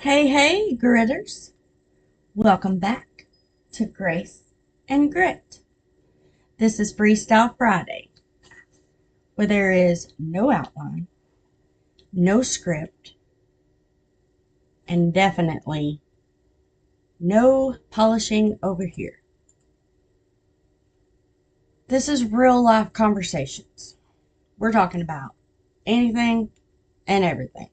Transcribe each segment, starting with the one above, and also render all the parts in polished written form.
Hey, hey, gritters. Welcome back to Grace and Grit. This is Freestyle Friday, where there is no outline, no script, and definitely no polishing over here. This is real life conversations. We're talking about anything and everything.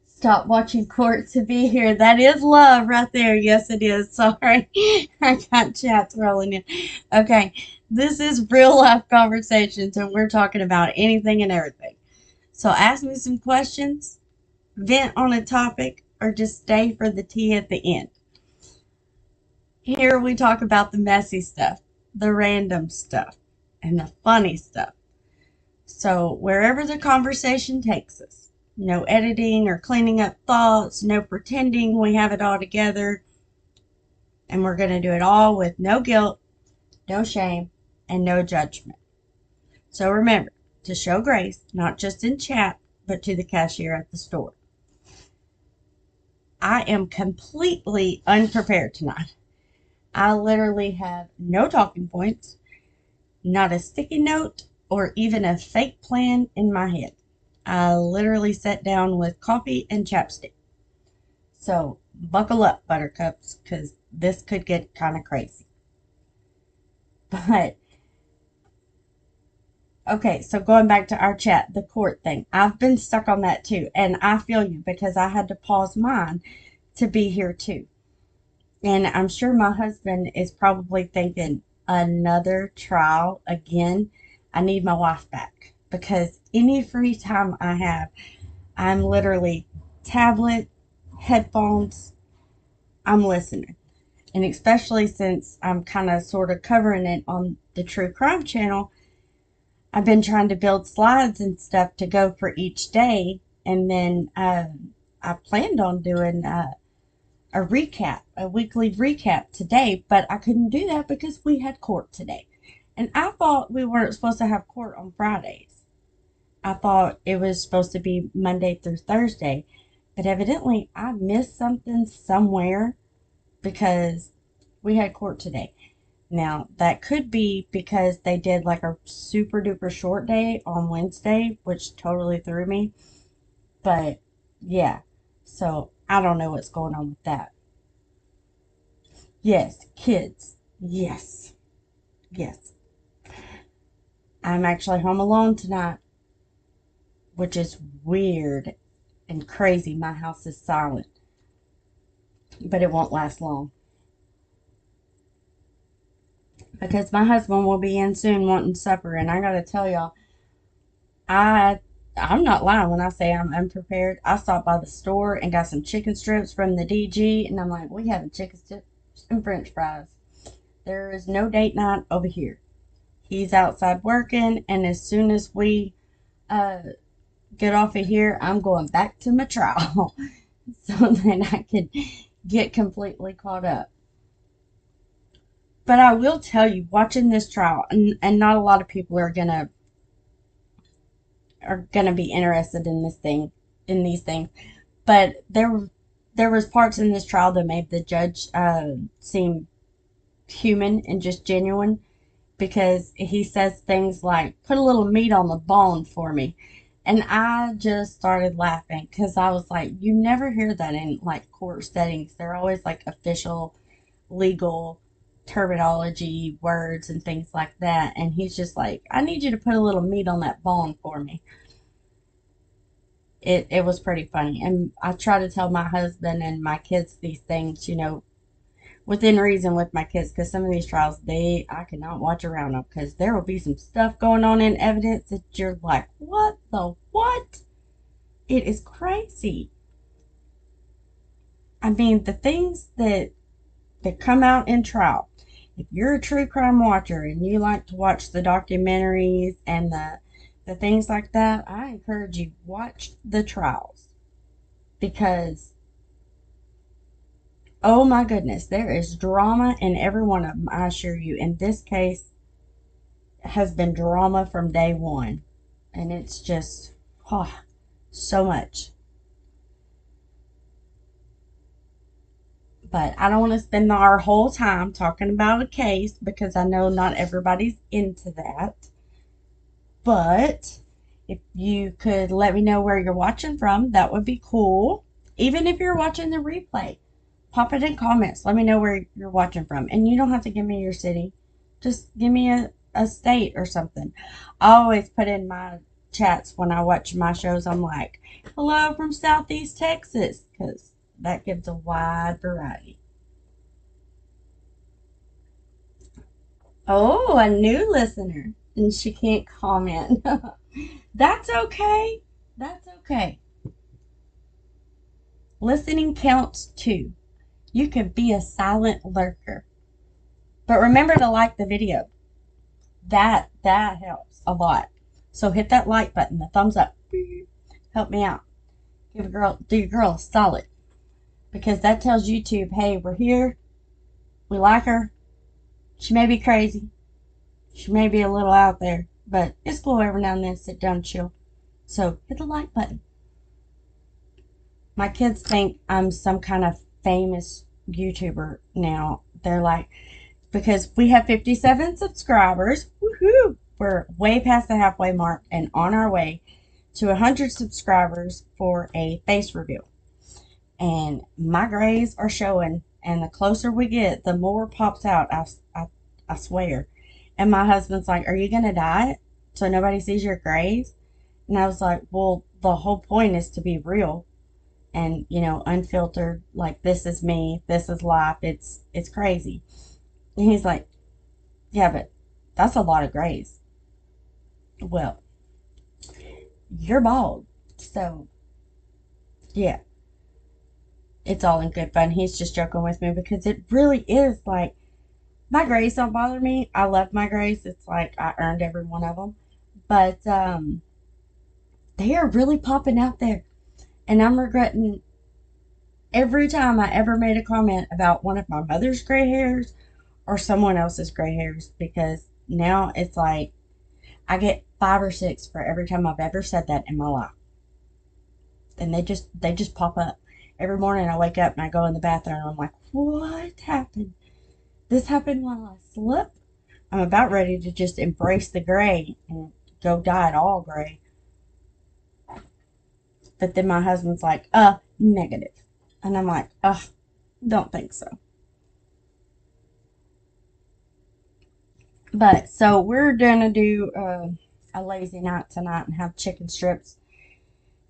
Stop watching court to be here. That is love right there. Yes, it is. Sorry. I got chats rolling in. Okay. This is real life conversations, and we're talking about anything and everything. So ask me some questions, vent on a topic, or just stay for the tea at the end. Here we talk about the messy stuff, the random stuff, and the funny stuff. So wherever the conversation takes us, no editing or cleaning up thoughts, no pretending we have it all together, and we're going to do it all with no guilt, no shame, and no judgment. So remember to show grace, not just in chat, but to the cashier at the store. I am completely unprepared tonight. I literally have no talking points, not a sticky note, or even a fake plan in my head. I literally sat down with coffee and chapstick. So buckle up, buttercups, because this could get kind of crazy. But okay, so going back to our chat, the court thing, I've been stuck on that too. And I feel you because I had to pause mine to be here too. And I'm sure my husband is probably thinking, another trial again. I need my wife back because any free time I have, I'm literally tablet, headphones, I'm listening. And especially since I'm kind of sort of covering it on the true crime channel, I've been trying to build slides and stuff to go for each day. And then I planned on doing a recap, a weekly recap today, but I couldn't do that because we had court today. And I thought we weren't supposed to have court on Fridays. I thought it was supposed to be Monday through Thursday, but evidently I missed something somewhere because we had court today. Now, that could be because they did like a super duper short day on Wednesday, which totally threw me. But yeah, so I don't know what's going on with that. Yes, kids. Yes, yes. I'm actually home alone tonight, which is weird and crazy. My house is silent, but it won't last long because my husband will be in soon wanting supper, and I gotta tell y'all, I I'm not lying when I say I'm unprepared. I stopped by the store and got some chicken strips from the DG, and I'm like, we having chicken strips and French fries. There is no date night over here. He's outside working, and as soon as we uh, get off of here, I'm going back to my trial so that I can get completely caught up. But I will tell you, watching this trial, and not a lot of people are gonna be interested in these things. But there was parts in this trial that made the judge seem human and just genuine because he says things like, "Put a little meat on the bone for me." And I just started laughing because I was like, you never hear that in like court settings. They're always like official, legal terminology, words, and things like that. And he's just like, I need you to put a little meat on that bone for me. It was pretty funny. And I try to tell my husband and my kids these things, within reason with my kids because some of these trials I cannot watch around them because there will be some stuff going on in evidence that you're like, what the what? It is crazy. I mean, the things that come out in trial. If you're a true crime watcher and you like to watch the documentaries and the things like that, I encourage you watch the trials because oh my goodness, there is drama in every one of them. I assure you. In this case, has been drama from day one, and it's just, oh. so much. But I don't want to spend our whole time talking about a case because I know not everybody's into that. But if you could let me know where you're watching from, that would be cool. Even if you're watching the replay, pop it in comments. Let me know where you're watching from. And you don't have to give me your city. Just give me a state or something. I always put in my chats when I watch my shows, I'm like, hello from Southeast Texas, because that gives a wide variety. Oh, a new listener. And she can't comment. That's okay. That's okay. Listening counts too. You can be a silent lurker. But remember to like the video. That helps a lot. So hit that like button, the thumbs up. Help me out. Do your girl a solid. Because that tells YouTube, hey, we're here. We like her. She may be crazy. She may be a little out there. But it's cool every now and then to sit down and chill. So hit the like button. My kids think I'm some kind of famous YouTuber now. They're like, because we have 57 subscribers. Woohoo! We're way past the halfway mark and on our way to 100 subscribers for a face reveal. And my grays are showing, and the closer we get, the more pops out. I swear. And my husband's like, are you going to dye it so nobody sees your grays? And I was like, well, the whole point is to be real and, unfiltered. Like, this is me. This is life. It's crazy. And he's like, yeah, but that's a lot of grays. Well, you're bald. So, yeah, it's all in good fun. He's just joking with me because it really is like, my grays don't bother me. I love my grays. It's like I earned every one of them. But they are really popping out there. And I'm regretting every time I ever made a comment about one of my mother's gray hairs or someone else's gray hairs, because now it's like I get 5 or 6 for every time I've ever said that in my life. And they just pop up. Every morning I wake up and I go in the bathroom and I'm like, what happened? This happened while I slept? I'm about ready to just embrace the gray and go dye it all gray. But then my husband's like, negative. And I'm like, don't think so. But so we're gonna do a lazy night tonight and have chicken strips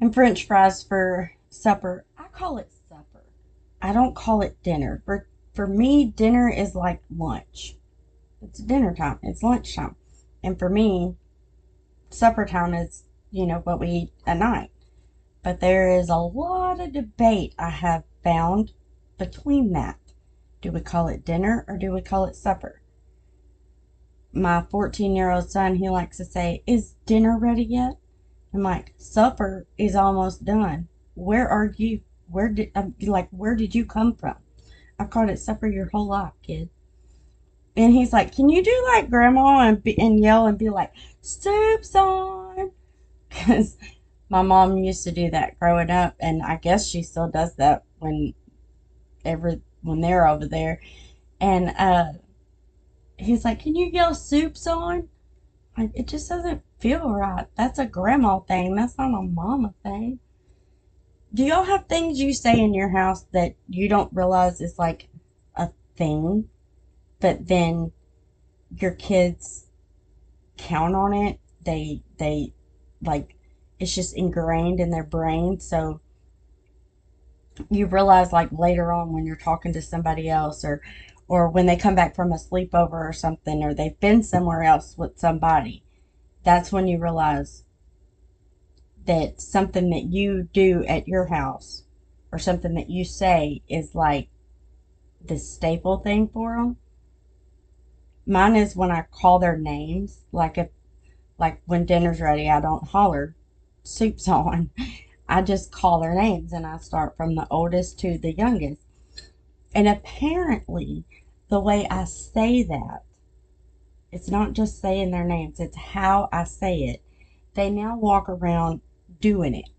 and French fries for supper. I call it supper. I don't call it dinner. For me, dinner is like lunch. It's dinner time. It's lunch time. And for me, supper time is, what we eat at night. But there is a lot of debate I have found between that. Do we call it dinner or do we call it supper? My 14-year-old son, he likes to say, is dinner ready yet? I'm like, supper is almost done. Where are you? Where did you come from? I've called it supper your whole life, kid. And he's like, can you do like grandma and yell and be like, soup's on? Because my mom used to do that growing up, and I guess she still does that when they're over there. And he's like, can you yell soup's on? Like, it just doesn't feel right. That's a grandma thing. That's not a mama thing. Do y'all have things you say in your house that you don't realize is like a thing, but then your kids count on it? They like, it's just ingrained in their brain. So you realize like later on when you're talking to somebody else, or when they come back from a sleepover or something, or they've been somewhere else with somebody, that's when you realize that something that you do at your house or something that you say is like the staple thing for them. Mine is when I call their names. Like when dinner's ready, I don't holler soup's on. I just call their names and I start from the oldest to the youngest. And apparently the way I say that, it's not just saying their names, it's how I say it. They now walk around doing it.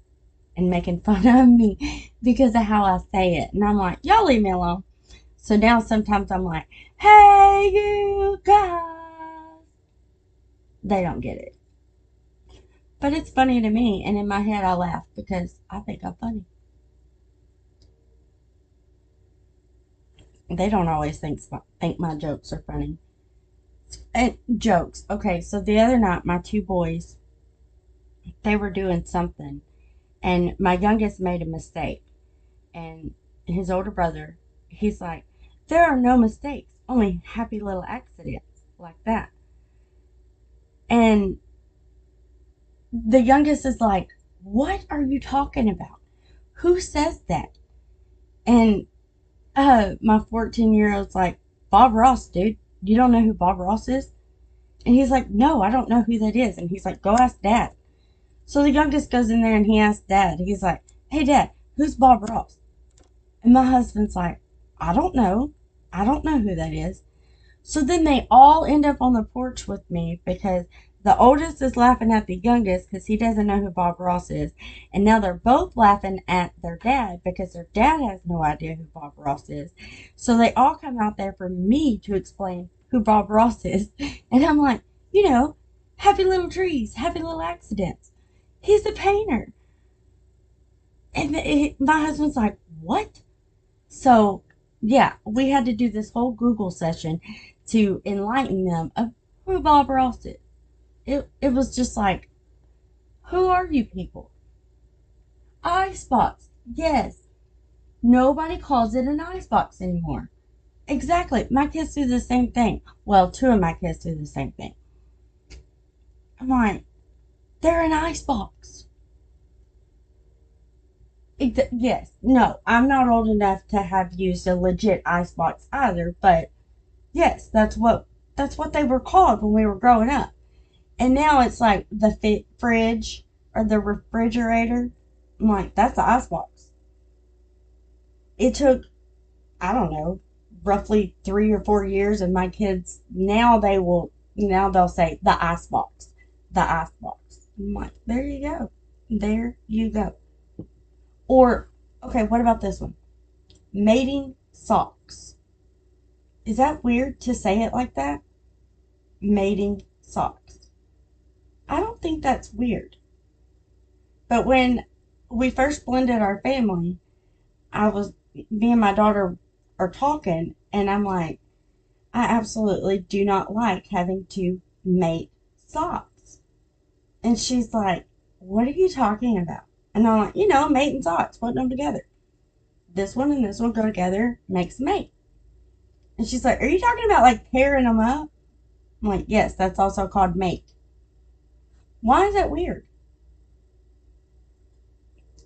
and making fun of me because of how I say it. And I'm like, y'all leave me alone. So now sometimes I'm like, hey, you guys. They don't get it. But it's funny to me. And in my head, I laugh because I think I'm funny. They don't always think my jokes are funny. And jokes. Okay, so the other night, my two boys, they were doing something. And my youngest made a mistake. And his older brother, he's like, there are no mistakes, only happy little accidents like that. And the youngest is like, what are you talking about? Who says that? And my 14-year-old's like, Bob Ross, dude. You don't know who Bob Ross is? And he's like, no, I don't know who that is. And he's like, go ask Dad. So the youngest goes in there and he asks Dad. He's like, hey, Dad, who's Bob Ross? And my husband's like, I don't know. I don't know who that is. So then they all end up on the porch with me because the oldest is laughing at the youngest because he doesn't know who Bob Ross is. And now they're both laughing at their dad because their dad has no idea who Bob Ross is. So they all come out there for me to explain who Bob Ross is. And I'm like, happy little trees, happy little accidents. He's a painter. And my husband's like, what? So, yeah, we had to do this whole Google session to enlighten them of who Bob Ross is. It was just like, who are you people? Eye spots. Yes. Nobody calls it an ice box anymore. Exactly. My kids do the same thing. Well, two of my kids do the same thing. I'm like, they're an ice box. Yes. No, I'm not old enough to have used a legit ice box either, but yes, that's what they were called when we were growing up. And now it's like the fridge or the refrigerator. I'm like, that's the icebox. It took, I don't know, roughly 3 or 4 years, and my kids now they'll say the icebox, the icebox. I'm like, there you go, there you go. Or okay, what about this one? Mating socks. Is that weird to say it like that? Mating socks. I don't think that's weird. But when we first blended our family, me and my daughter are talking, and I'm like, I absolutely do not like having to mate socks. And she's like, what are you talking about? And I'm like, mating socks, putting them together. This one and this one go together, makes a mate. And she's like, are you talking about like pairing them up? I'm like, yes, that's also called mate. Why is that weird?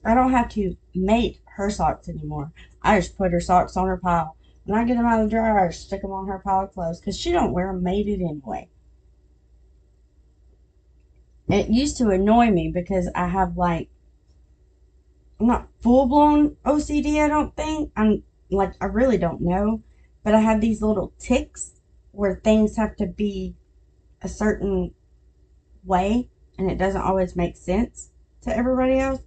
I don't have to mate her socks anymore. I just put her socks on her pile. When I get them out of the dryer, I stick them on her pile of clothes because she don't wear them mated anyway. It used to annoy me because I have like, I'm not full blown OCD, I don't think. I'm like, I really don't know. But I have these little ticks where things have to be a certain way and it doesn't always make sense to everybody else.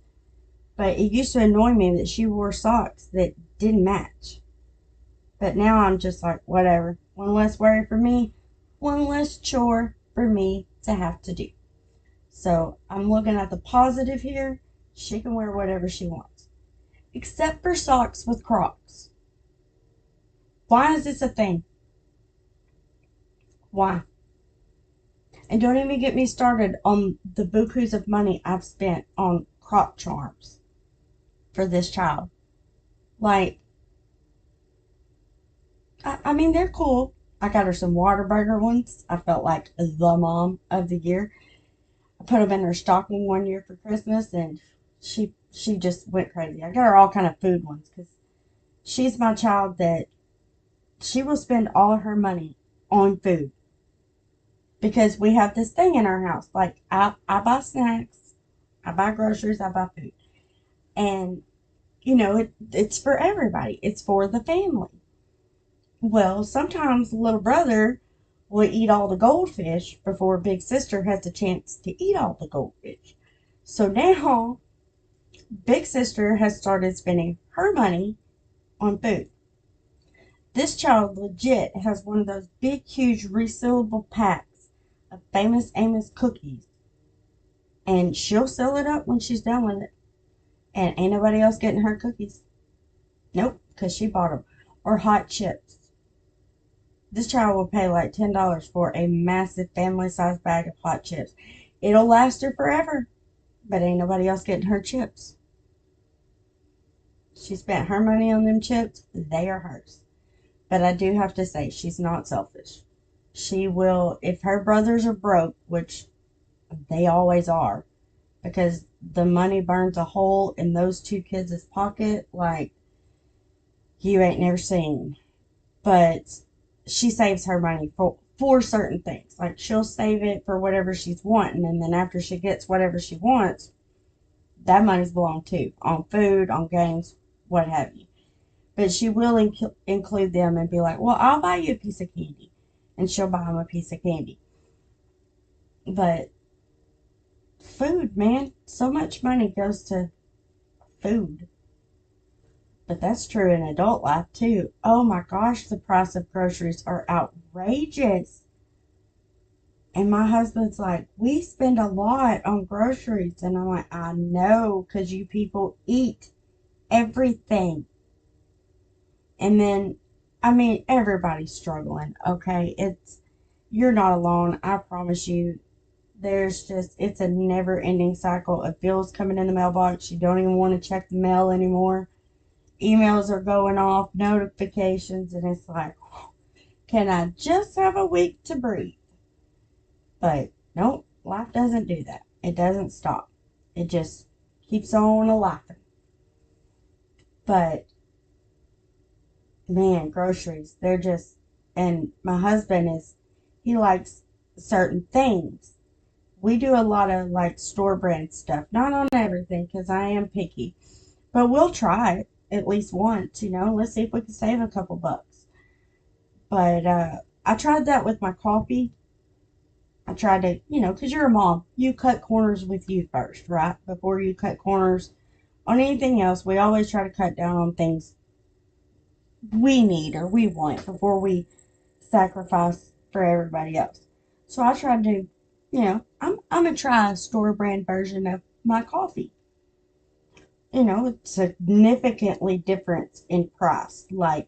But it used to annoy me that she wore socks that didn't match. But now I'm just like, whatever. One less worry for me, one less chore for me to have to do. So I'm looking at the positive here. She can wear whatever she wants. Except for socks with Crocs. Why is this a thing? Why? And don't even get me started on the bukus of money I've spent on Croc charms for this child. Like, I mean, they're cool. I got her some Waterburger ones. I felt like the mom of the year. I put them in her stocking one year for Christmas, and she just went crazy. I got her all kind of food ones because she's my child that she will spend all of her money on food because we have this thing in our house. Like I buy snacks, I buy groceries, I buy food, and it's for everybody. It's for the family. Well, sometimes little brother will eat all the goldfish before big sister has a chance to eat all the goldfish. So now Big sister has started spending her money on food. This child legit has one of those big, huge, resealable packs of Famous Amos cookies, and she'll seal it up when she's done with it. And ain't nobody else getting her cookies. Nope, because she bought them. Or hot chips. This child will pay like $10 for a massive family-sized bag of hot chips. It'll last her forever, but ain't nobody else getting her chips. She spent her money on them chips. They are hers. But I do have to say, she's not selfish. She will, if her brothers are broke, which they always are, because the money burns a hole in those two kids' pocket like you ain't never seen. But she saves her money for certain things. Like, she'll save it for whatever she's wanting, and then after she gets whatever she wants, that money's belong too, on food, on games, what have you. But she will include them and be like, well, I'll buy you a piece of candy. And she'll buy them a piece of candy. But food, man, so much money goes to food. But that's true in adult life too. Oh my gosh, the price of groceries are outrageous. And my husband's like, we spend a lot on groceries. And I'm like, I know, because you people eat everything. And then, I mean, everybody's struggling, okay? You're not alone, I promise you. It's a never ending cycle of bills coming in the mailbox. You don't even want to check the mail anymore. Emails are going off, notifications, and it's like, can I just have a week to breathe? But nope, life doesn't do that. It doesn't stop. It just keeps on a-laughing. But man, groceries, and my husband he likes certain things. We do a lot of like store brand stuff, not on everything because I am picky, but we'll try it at least once, let's see if we can save a couple bucks. But I tried that with my coffee. I tried to, because you're a mom, you cut corners with you first, right? Before you cut corners on anything else, we always try to cut down on things we need or we want before we sacrifice for everybody else. So I tried to, I'm gonna try a store brand version of my coffee. It's significantly different in price, like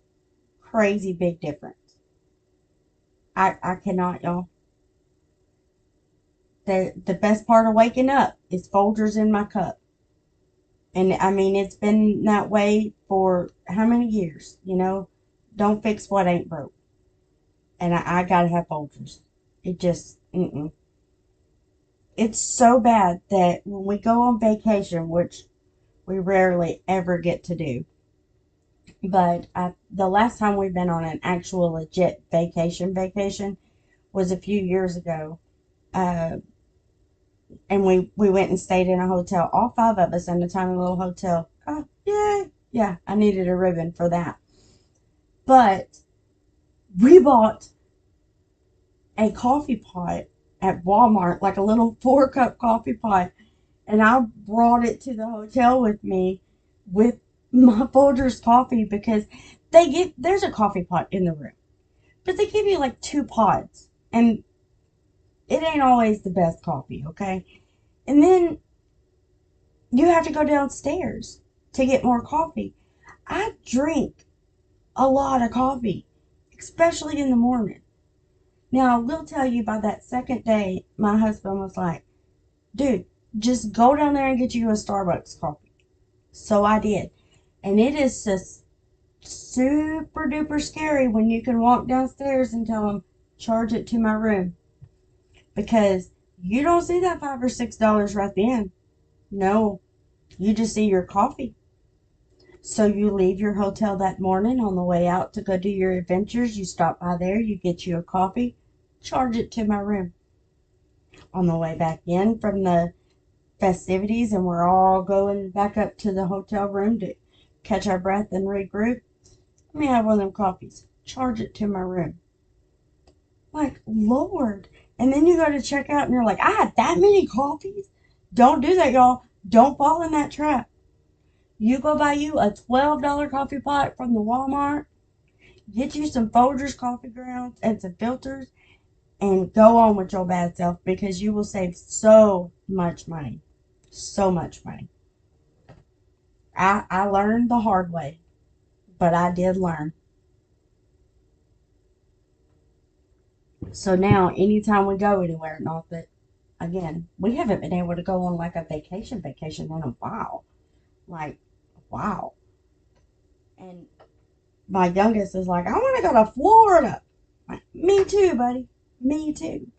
crazy big difference. I cannot, y'all. The best part of waking up is Folgers in my cup. And I mean, it's been that way for how many years, Don't fix what ain't broke. And I gotta have Folgers. It just, It's so bad that when we go on vacation, which we rarely ever get to do, but the last time we've been on an actual legit vacation was a few years ago. Uh, and we went and stayed in a hotel, all five of us in a tiny little hotel. Oh, yay. Yeah, I needed a ribbon for that. But we bought a coffee pot at Walmart, like a little 4-cup coffee pot, and I brought it to the hotel with me with my Folgers coffee because there's a coffee pot in the room, but they give you like 2 pods, and it ain't always the best coffee, okay? And then you have to go downstairs to get more coffee. I drink a lot of coffee, especially in the morning. Now, I will tell you, by that second day, my husband was like, dude, just go down there and get you a Starbucks coffee. So I did. And it is just super duper scary when you can walk downstairs and tell them, charge it to my room. Because you don't see that $5 or $6 right then. No, you just see your coffee. So you leave your hotel that morning on the way out to go do your adventures. You stop by there, you get you a coffee, charge it to my room. On the way back in from the festivities, and we're all going back up to the hotel room to catch our breath and regroup. Let me have one of them coffees. Charge it to my room. Like, Lord. And then you go to check out and you're like, I had that many coffees? Don't do that, y'all. Don't fall in that trap. You go buy you a $12 coffee pot from the Walmart, get you some Folgers coffee grounds and some filters, and go on with your bad self because you will save so much money. So much money. I learned the hard way, but I did learn. So now, anytime we go anywhere, not that, again, we haven't been able to go on like a vacation in a while. Like, wow. And my youngest is like, I want to go to Florida. Like, me too, buddy. Me too.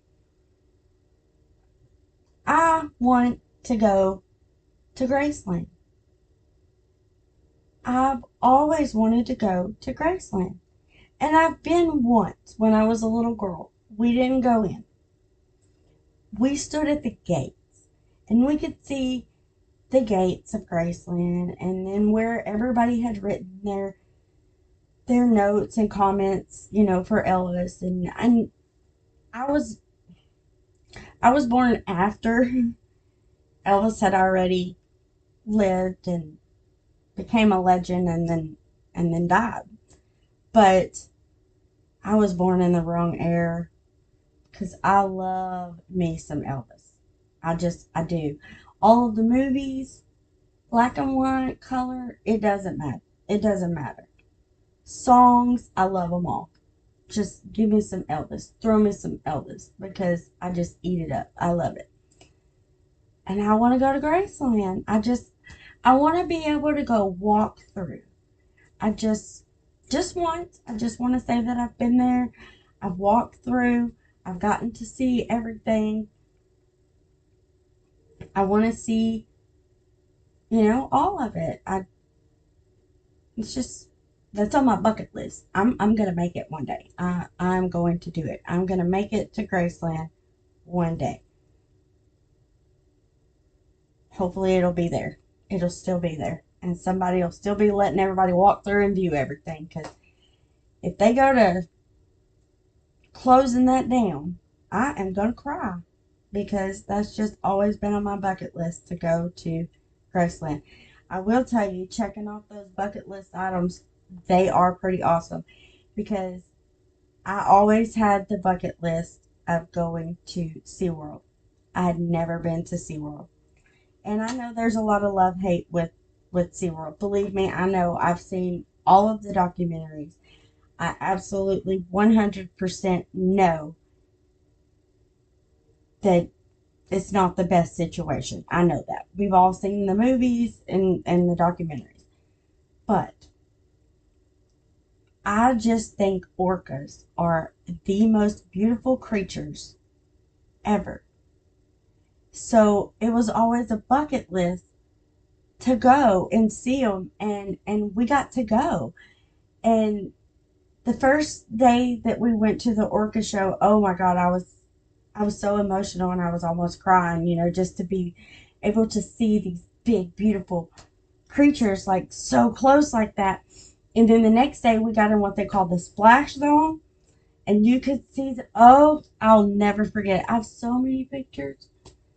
I want to go to Graceland. I've always wanted to go to Graceland. And I've been once when I was a little girl. We didn't go in. We stood at the gates and we could see the gates of Graceland and then where everybody had written their notes and comments, for Elvis. And I was I was born after Elvis had already lived and became a legend and then died. But I was born in the wrong era because I love me some Elvis. I do. All of the movies, black and white, color, it doesn't matter. It doesn't matter. Songs, I love them all. Just give me some Elvis. Throw me some Elvis because I just eat it up. I love it. And I want to go to Graceland. I want to be able to go walk through. I just once, I just want to say that I've been there. I've walked through. I've gotten to see everything. I want to see, all of it. It's just, that's on my bucket list. I'm going to make it one day. I'm going to do it. I'm going to make it to Graceland one day. Hopefully it'll be there. It'll still be there. And somebody will still be letting everybody walk through and view everything. Because if they go to closing that down, I am going to cry. Because that's just always been on my bucket list to go to Graceland. I will tell you, checking off those bucket list items, they are pretty awesome. Because I always had the bucket list of going to SeaWorld. I had never been to SeaWorld. And I know there's a lot of love hate with SeaWorld. Believe me, I know. I've seen all of the documentaries. I absolutely 100% know that it's not the best situation. I know that. We've all seen the movies and the documentaries. But I just think orcas are the most beautiful creatures ever. So it was always a bucket list to go and see them, and we got to go. And the first day that we went to the orca show, oh my God, I was so emotional and I was almost crying, just to be able to see these big, beautiful creatures like so close like that. And then the next day we got in what they call the splash zone, and you could see oh, I'll never forget. I have so many pictures.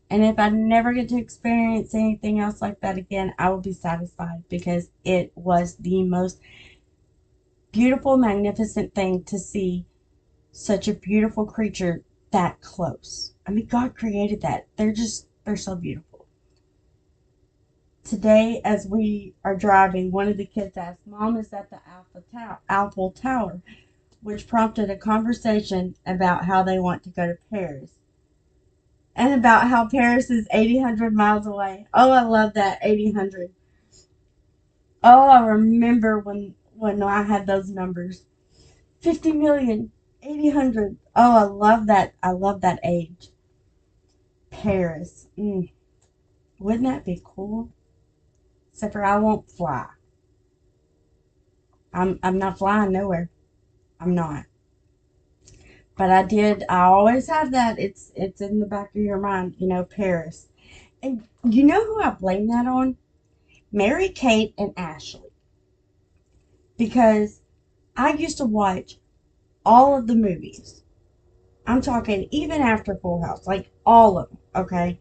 And if I never get to experience anything else like that again, I will be satisfied because it was the most beautiful, magnificent thing to see such a beautiful creature that close. I mean, God created that. They're so beautiful. Today, as we are driving, one of the kids asked, Mom, is that the Eiffel Tower? Which prompted a conversation about how they want to go to Paris. And about how Paris is 800 miles away. Oh, I love that, 800. Oh, I remember when I had those numbers. 50 million, 800. Oh, I love that. I love that age. Paris. Wouldn't that be cool? Except for I won't fly. I'm not flying nowhere. I'm not. But I always have that. It's in the back of your mind, Paris. And you know who I blame that on? Mary Kate and Ashley. Because I used to watch all of the movies. I'm talking even after Full House, like all of them, okay?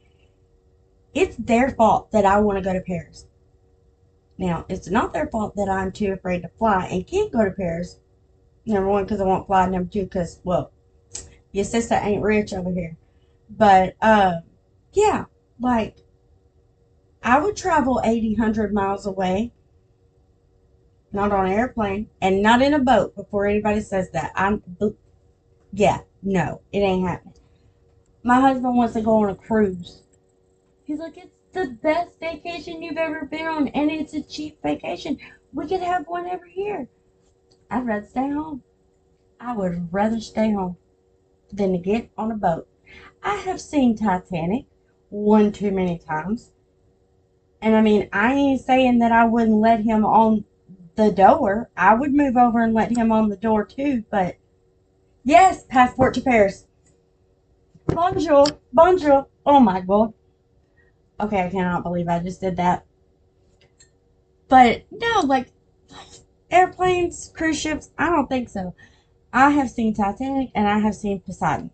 It's their fault that I want to go to Paris. Now, it's not their fault that I'm too afraid to fly and can't go to Paris. Number one, because I won't fly. Number two, because, well, your sister ain't rich over here. But, yeah, like, I would travel 80, 100 miles away, not on an airplane, and not in a boat before anybody says that. Yeah, no, it ain't happening. My husband wants to go on a cruise. He's like, it's the best vacation you've ever been on, and it's a cheap vacation. We could have one every year. I'd rather stay home. I would rather stay home than to get on a boat. I have seen Titanic one too many times. And I mean, I ain't saying that I wouldn't let him on the door. I would move over and let him on the door too, but yes, passport to Paris. Bonjour, bonjour. Oh my god. Okay, I cannot believe I just did that. But no, like airplanes, cruise ships, I don't think so. I have seen Titanic and I have seen Poseidon.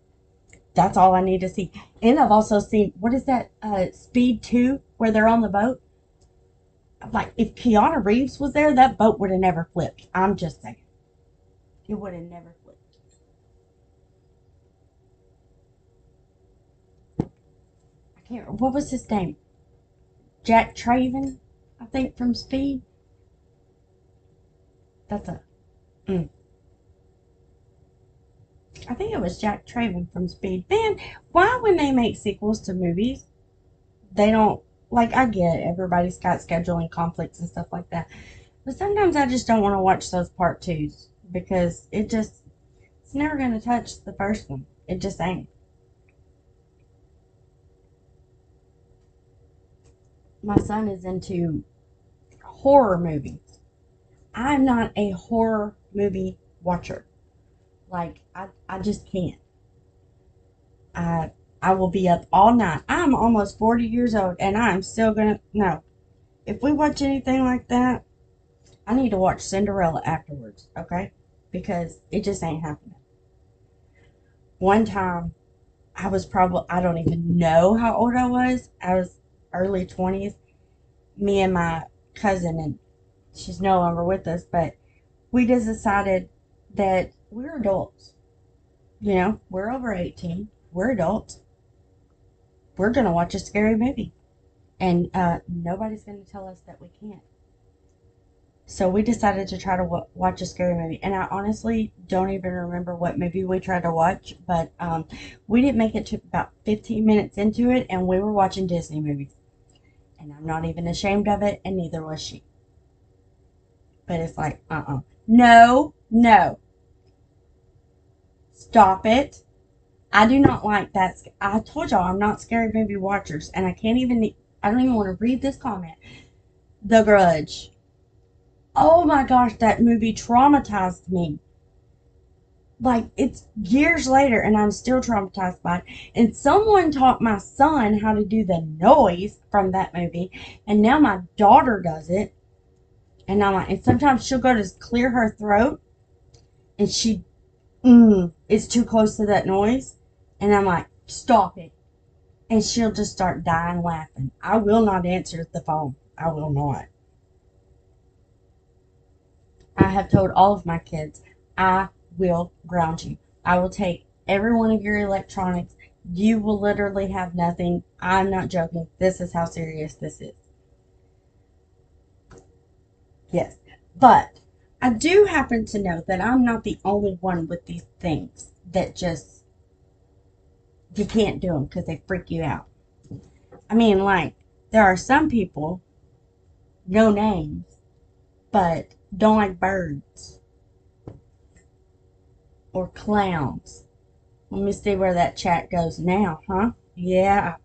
That's all I need to see. And I've also seen, what is that, Speed 2, where they're on the boat? Like, if Keanu Reeves was there, that boat would have never flipped. I'm just saying. It would have never flipped. I can't, what was his name? Jack Traven, I think, from Speed. That's a, mm. I think it was Jack Traven from Speed. Man, why when they make sequels to movies, they don't, like, I get it, everybody's got scheduling conflicts and stuff like that. But sometimes I just don't want to watch those part twos because it's never going to touch the first one. It just ain't. My son is into horror movies. I'm not a horror movie watcher. Like, I just can't. I, I will be up all night. I'm almost 40 years old and I'm still going to, no. If we watch anything like that, I need to watch Cinderella afterwards, okay? Because it just ain't happening. One time, I don't even know how old I was. I was early 20s. Me and my cousin, and she's no longer with us, but we just decided that we're adults. You know, we're over 18. We're adults. We're going to watch a scary movie. And nobody's going to tell us that we can't. So we decided to try to watch a scary movie. And I honestly don't even remember what movie we tried to watch. But we didn't make it to about 15 minutes into it. And we were watching Disney movies. And I'm not even ashamed of it. And neither was she. But it's like, No, no. Stop it. I do not like that. I told y'all I'm not scary movie watchers. And I don't even want to read this comment. The Grudge. Oh my gosh, that movie traumatized me. Like, it's years later and I'm still traumatized by it. And someone taught my son how to do the noise from that movie. And now my daughter does it. And I'm like, and sometimes she'll go to clear her throat. And she, is too close to that noise. And I'm like, stop it. And she'll just start dying laughing. I will not answer the phone. I will not. I have told all of my kids, I will ground you. I will take every one of your electronics. You will literally have nothing. I'm not joking. This is how serious this is. Yes. But I do happen to know that I'm not the only one with these things that just, you can't do them because they freak you out. I mean, like, there are some people, no names, but don't like birds or clowns. Let me see where that chat goes now, huh? Yeah.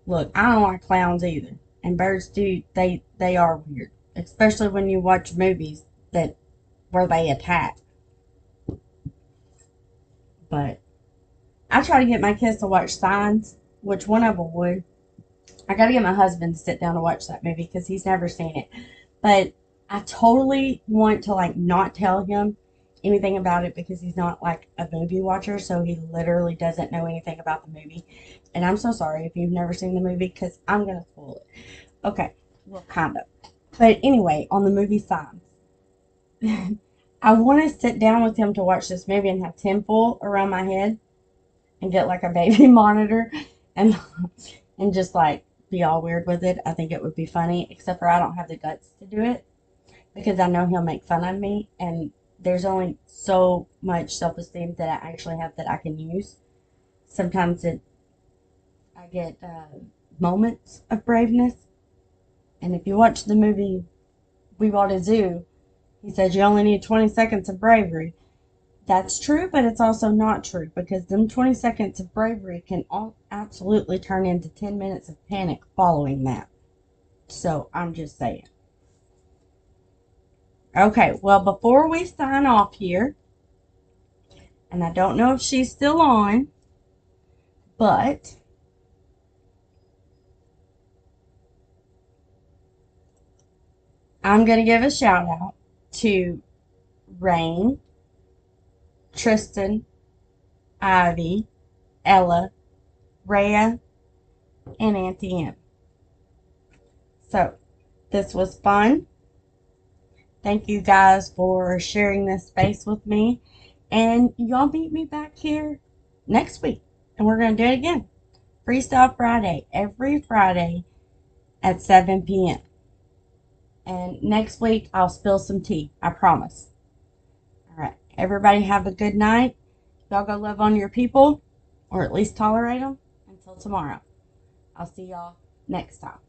Look, I don't like clowns either. And birds do, they are weird. Especially when you watch movies that where they attack. But I try to get my kids to watch Signs, which one of them would. I gotta get my husband to sit down to watch that movie because he's never seen it. But I totally want to like not tell him anything about it because he's not like a movie watcher, so he literally doesn't know anything about the movie. And I'm so sorry if you've never seen the movie because I'm gonna spoil it. Okay, well, kind of. But anyway, on the movie Signs, I want to sit down with him to watch this movie and have tinfoil around my head and get like a baby monitor and just like be all weird with it. I think it would be funny, except for I don't have the guts to do it because I know he'll make fun of me, and there's only so much self-esteem that I actually have that I can use. Sometimes I get moments of braveness, and if you watch the movie We Bought a Zoo, he says you only need 20 seconds of bravery. That's true, but it's also not true because them 20 seconds of bravery can absolutely turn into 10 minutes of panic following that. So I'm just saying. Okay, well, before we sign off here, and I don't know if she's still on, but I'm going to give a shout out to Rain, Tristan, Ivy, Ella, Rhea, and Auntie M. So, this was fun. Thank you guys for sharing this space with me. And y'all meet me back here next week. And we're going to do it again. Freestyle Friday, every Friday at 7 p.m. And next week, I'll spill some tea. I promise. All right. Everybody have a good night. Y'all go love on your people, or at least tolerate them. Until tomorrow. I'll see y'all next time.